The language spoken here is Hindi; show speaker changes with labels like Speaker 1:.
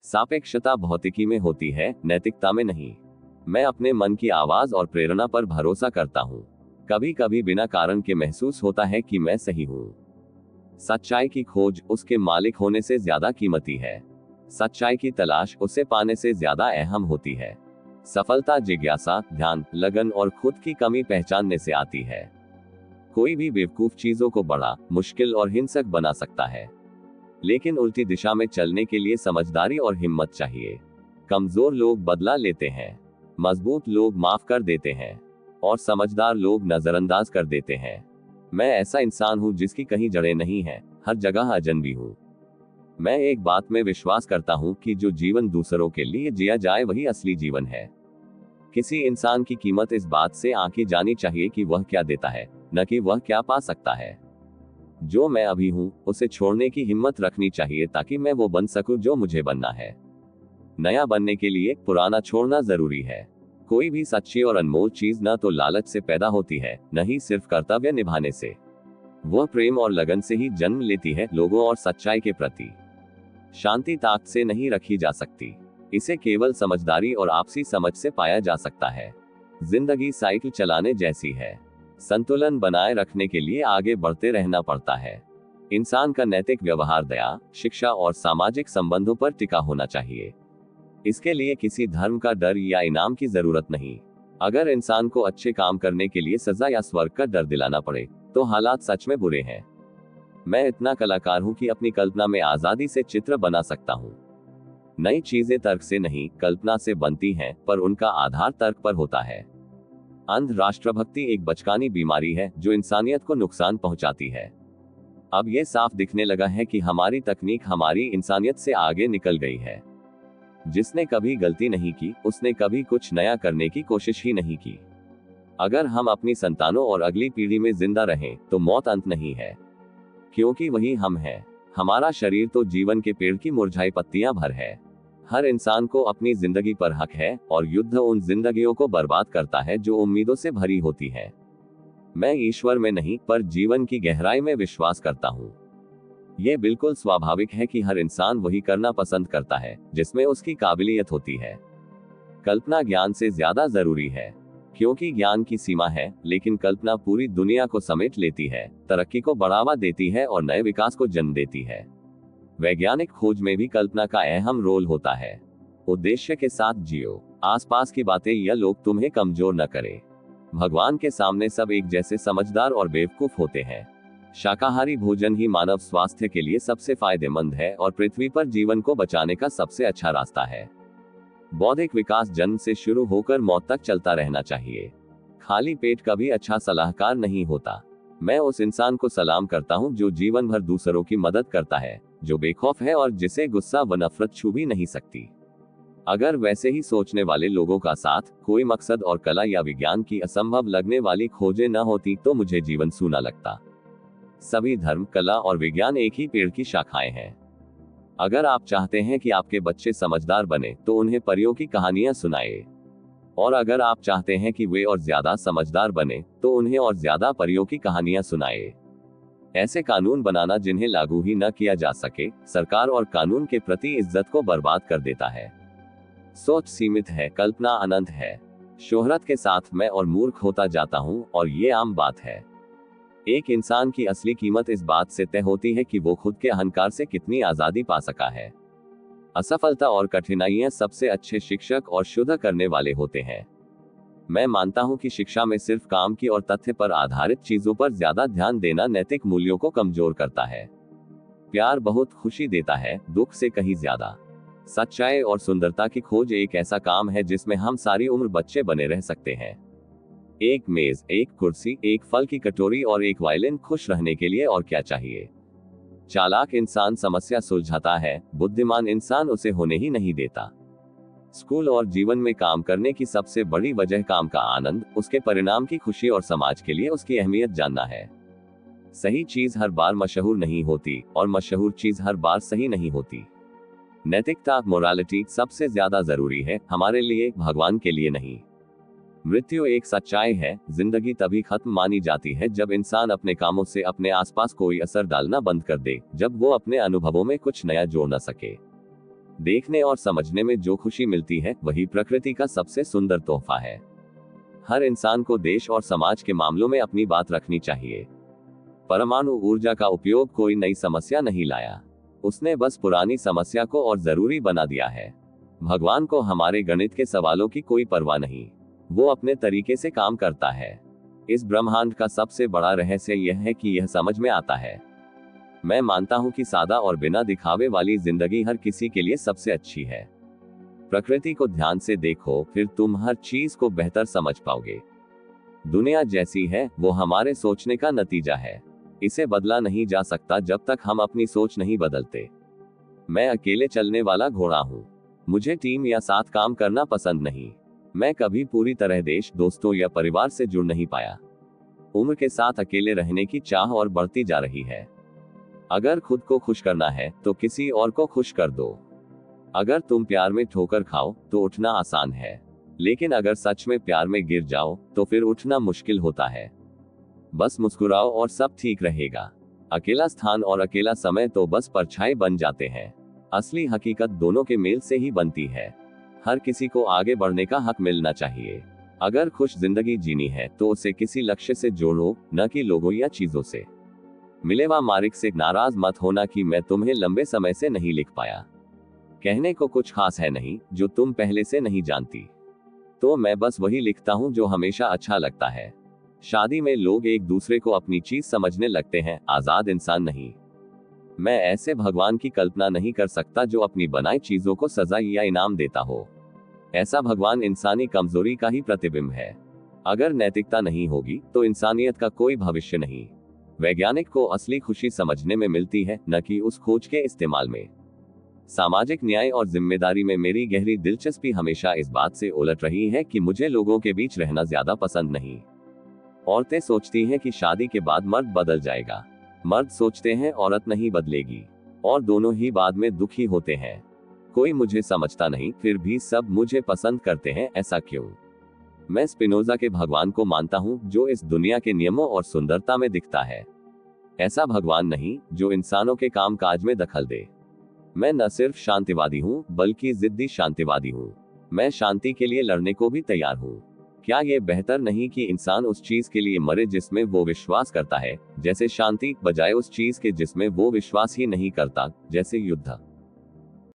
Speaker 1: सापेक्षता भौतिकी में होती है, नैतिकता में नहीं। मैं अपने मन की आवाज और प्रेरणा पर भरोसा करता हूँ। कभी कभी बिना कारण के महसूस होता है कि मैं सही हूँ। सच्चाई की खोज उसके मालिक होने से ज्यादा कीमती है। सच्चाई की तलाश उसे पाने से ज्यादा अहम होती है। सफलता जिज्ञासा, ध्यान, लगन और खुद की कमी पहचानने से आती है। कोई भी बेवकूफ चीजों को बड़ा, मुश्किल और हिंसक बना सकता है, लेकिन उल्टी दिशा में चलने के लिए समझदारी और हिम्मत चाहिए। कमजोर लोग बदला लेते हैं, मजबूत लोग माफ कर देते हैं, और समझदार लोग नजरअंदाज कर देते हैं। मैं ऐसा इंसान हूँ जिसकी कहीं जड़ें नहीं हैं, हर जगह अजनबी हूँ। मैं एक बात में विश्वास करता हूँ कि जो जीवन दूसरों के लिए जिया जाए वही असली जीवन है। किसी इंसान की कीमत इस बात से आंकी जानी चाहिए कि वह क्या देता है, न कि वह क्या पा सकता है। जो मैं अभी हूँ उसे छोड़ने की हिम्मत रखनी चाहिए ताकि मैं वो बन सकूं जो मुझे बनना है। नया बनने के लिए पुराना छोड़ना जरूरी है। कोई भी सच्ची और अनमोल चीज न तो लालच से पैदा होती है, न ही सिर्फ कर्तव्य निभाने से। वह प्रेम और लगन से ही जन्म लेती है, लोगों और सच्चाई के प्रति। शांति ताकत से नहीं रखी जा सकती, इसे केवल समझदारी और आपसी समझ से पाया जा सकता है। जिंदगी साइकिल चलाने जैसी है, संतुलन बनाए रखने के लिए आगे बढ़ते रहना पड़ता है। इंसान का नैतिक व्यवहार दया, शिक्षा और सामाजिक संबंधों पर टिका होना चाहिए। इसके लिए किसी धर्म का डर या इनाम की जरूरत नहीं। अगर इंसान को अच्छे काम करने के लिए सजा या स्वर्ग का डर दिलाना पड़े तो हालात सच में बुरे हैं। मैं इतना कलाकार हूं कि अपनी कल्पना में आजादी से चित्र बना सकता हूं। नई चीजें तर्क से नहीं, कल्पना से बनती हैं, पर उनका आधार तर्क पर होता है। अंध राष्ट्रभक्ति एक बचकानी बीमारी है जो इंसानियत को नुकसान पहुंचाती है। अब यह साफ दिखने लगा है कि हमारी तकनीक हमारी इंसानियत से आगे निकल गई है। जिसने कभी गलती नहीं की, उसने कभी कुछ नया करने की कोशिश ही नहीं की। अगर हम अपनी संतानों और अगली पीढ़ी में जिंदा रहें तो मौत अंत नहीं है, क्योंकि वही हम हैं। हमारा शरीर तो जीवन के पेड़ की मुरझाई पत्तियां भर है। हर इंसान को अपनी जिंदगी पर हक है, और युद्ध उन जिंदगियों को बर्बाद करता है जो उम्मीदों से भरी होती है। मैं ईश्वर में नहीं, पर जीवन की गहराई में विश्वास करता हूँ। ये बिल्कुल स्वाभाविक है कि हर इंसान वही करना पसंद करता है जिसमें उसकी काबिलियत होती है। कल्पना ज्ञान से ज्यादा जरूरी है, क्योंकि ज्ञान की सीमा है, लेकिन कल्पना पूरी दुनिया को समेट लेती है, तरक्की को बढ़ावा देती है और नए विकास को जन्म देती है। वैज्ञानिक खोज में भी कल्पना का अहम रोल होता है। उद्देश्य के साथ जियो, आसपास की बातें या लोग तुम्हें कमजोर न करें। भगवान के सामने सब एक जैसे समझदार और बेवकूफ होते हैं। शाकाहारी भोजन ही मानव स्वास्थ्य के लिए सबसे फायदेमंद है और पृथ्वी पर जीवन को बचाने का सबसे अच्छा रास्ता है। बौद्धिक विकास जन्म से शुरू होकर मौत तक चलता रहना चाहिए। खाली पेट कभी अच्छा सलाहकार नहीं होता। मैं उस इंसान को सलाम करता हूं जो जीवन भर दूसरों की मदद करता है, जो बेखौफ है और जिसे गुस्सा व नफरत छू भी नहीं सकती। अगर वैसे ही सोचने वाले लोगों का साथ, कोई मकसद और कला या विज्ञान की असंभव लगने वाली खोजें न होती तो मुझे जीवन सूना लगता। सभी धर्म, कला और विज्ञान एक ही पेड़ की शाखाएं हैं। अगर आप चाहते हैं कि आपके बच्चे समझदार बने तो उन्हें परियों की कहानियां सुनाएं, और अगर आप चाहते हैं कि वे और ज्यादा समझदार बने तो उन्हें और ज्यादा परियों की कहानियां सुनाएं। ऐसे कानून बनाना जिन्हें लागू ही न किया जा सके, सरकार और कानून के प्रति इज्जत को बर्बाद कर देता है। सोच सीमित है, कल्पना अनंत है। शोहरत के साथ मैं और मूर्ख होता जाता हूँ, और ये आम बात है। एक इंसान की असली कीमत इस बात से तय होती है कि वो खुद के अहंकार से कितनी आजादी पा सका है। असफलता और कठिनाइयां सबसे अच्छे शिक्षक और शुद्ध करने वाले होते हैं। मैं मानता हूं कि शिक्षा में सिर्फ काम की और तथ्य पर आधारित चीजों पर ज्यादा ध्यान देना नैतिक मूल्यों को कमजोर करता है। प्यार बहुत खुशी देता है, दुख से कहीं ज्यादा। सच्चाई और सुंदरता की खोज एक ऐसा काम है जिसमें हम सारी उम्र बच्चे बने रह सकते हैं। एक मेज, एक कुर्सी, एक फल की कटोरी और एक वायलिन, खुश रहने के लिए और क्या चाहिए। चालाक इंसान समस्या सुलझाता है, बुद्धिमान इंसान उसे होने ही नहीं देता। स्कूल और जीवन में काम करने की सबसे बड़ी वजह काम का आनंद, उसके परिणाम की खुशी और समाज के लिए उसकी अहमियत जानना है। सही चीज हर बार मशहूर नहीं होती, और मशहूर चीज हर बार सही नहीं होती। नैतिकता, मोरालिटी सबसे ज्यादा जरूरी है, हमारे लिए, भगवान के लिए नहीं। मृत्यु एक सच्चाई है। जिंदगी तभी खत्म मानी जाती है जब इंसान अपने कामों से अपने आसपास कोई असर डालना बंद कर दे, जब वो अपने अनुभवों में कुछ नया जोड़ न सके। देखने और समझने में जो खुशी मिलती है वही प्रकृति का सबसे सुंदर तोहफा है। हर इंसान को देश और समाज के मामलों में अपनी बात रखनी चाहिए। परमाणु ऊर्जा का उपयोग कोई नई समस्या नहीं लाया, उसने बस पुरानी समस्या को और जरूरी बना दिया है। भगवान को हमारे गणित के सवालों की कोई परवाह नहीं, वो अपने तरीके से काम करता है। इस ब्रह्मांड का सबसे बड़ा रहस्य यह है कि यह समझ में आता है। मैं मानता हूं कि सादा और बिना दिखावे वाली जिंदगी हर किसी के लिए सबसे अच्छी है। प्रकृति को ध्यान से देखो, फिर तुम हर चीज को बेहतर समझ पाओगे। दुनिया जैसी है वो हमारे सोचने का नतीजा है। इसे बदला नहीं जा सकता जब तक हम अपनी सोच नहीं बदलते। मैं अकेले चलने वाला घोड़ा हूं, मुझे टीम या साथ काम करना पसंद नहीं। मैं कभी पूरी तरह देश, दोस्तों या परिवार से जुड़ नहीं पाया। उम्र के साथ अकेले रहने की चाह और बढ़ती जा रही है। अगर खुद को खुश करना है तो किसी और को खुश कर दो। अगर तुम प्यार में ठोकर खाओ तो उठना आसान है, लेकिन अगर सच में प्यार में गिर जाओ तो फिर उठना मुश्किल होता है। बस मुस्कुराओ और सब ठीक रहेगा। अकेला स्थान और अकेला समय तो बस परछाई बन जाते हैं। असली हकीकत दोनों के मेल से ही बनती है। हर किसी को आगे बढ़ने का हक मिलना चाहिए। अगर खुश जिंदगी जीनी है तो उसे किसी लक्ष्य से जोड़ो, न कि लोगों या चीजों से। मिलेवा मारिक से नाराज मत होना कि मैं तुम्हें लंबे समय से नहीं लिख पाया। कहने को कुछ खास है नहीं जो तुम पहले से नहीं जानती, तो मैं बस वही लिखता हूं जो हमेशा अच्छा लगता है। शादी में लोग एक दूसरे को अपनी चीज समझने लगते हैं, आजाद इंसान नहीं। मैं ऐसे भगवान की कल्पना नहीं कर सकता जो अपनी बनाई चीजों को सजा या इनाम देता हो। ऐसा भगवान इंसानी कमजोरी का ही प्रतिबिंब है। अगर नैतिकता नहीं होगी तो इंसानियत का कोई भविष्य नहीं। वैज्ञानिक को असली खुशी समझने में मिलती है, न कि उस खोज के इस्तेमाल में। सामाजिक न्याय और जिम्मेदारी में मेरी गहरी दिलचस्पी हमेशा इस बात से उलट रही है कि मुझे लोगों के बीच रहना ज्यादा पसंद नहीं। औरतें सोचती हैं कि शादी के बाद मर्द बदल जाएगा, मर्द सोचते हैं औरत नहीं बदलेगी, और दोनों ही बाद में दुखी होते हैं। कोई मुझे समझता नहीं, फिर भी सब मुझे पसंद करते हैं, ऐसा क्यों? मैं स्पिनोजा के भगवान को मानता हूं जो इस दुनिया के नियमों और सुंदरता में दिखता है। ऐसा भगवान नहीं जो इंसानों के कामकाज में दखल दे। मैं न सिर्फ शांतिवादी हूं बल्कि जिद्दी शांतिवादी हूं। मैं शांति के लिए लड़ने को भी तैयार हूं। क्या यह बेहतर नहीं कि इंसान उस चीज के लिए मरे जिसमें वो विश्वास करता है, जैसे शांति, बजाय उस चीज के जिसमें वो विश्वास ही नहीं करता, जैसे युद्ध।